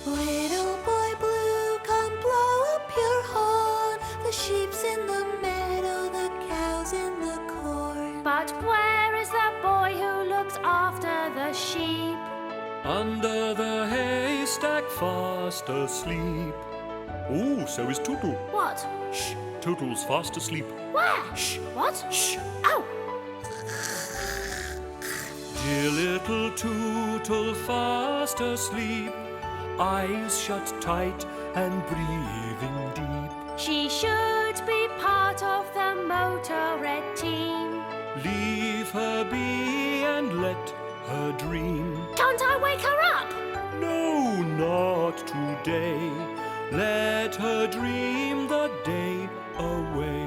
Little boy blue, come blow up your horn. The sheep's in the meadow, the cow's in the corn. But where is the boy who looks after the sheep? Under the haystack fast asleep. Oh, so is Tootle. What? Shh, Tootle's fast asleep. Where? Shh. What? Shh. Oh! Dear little Tootle fast asleep, eyes shut tight and breathing deep. She should be part of the Motorhead team. Leave her be and let her dream. Can't I wake her up? No, not today. Let her dream the day away.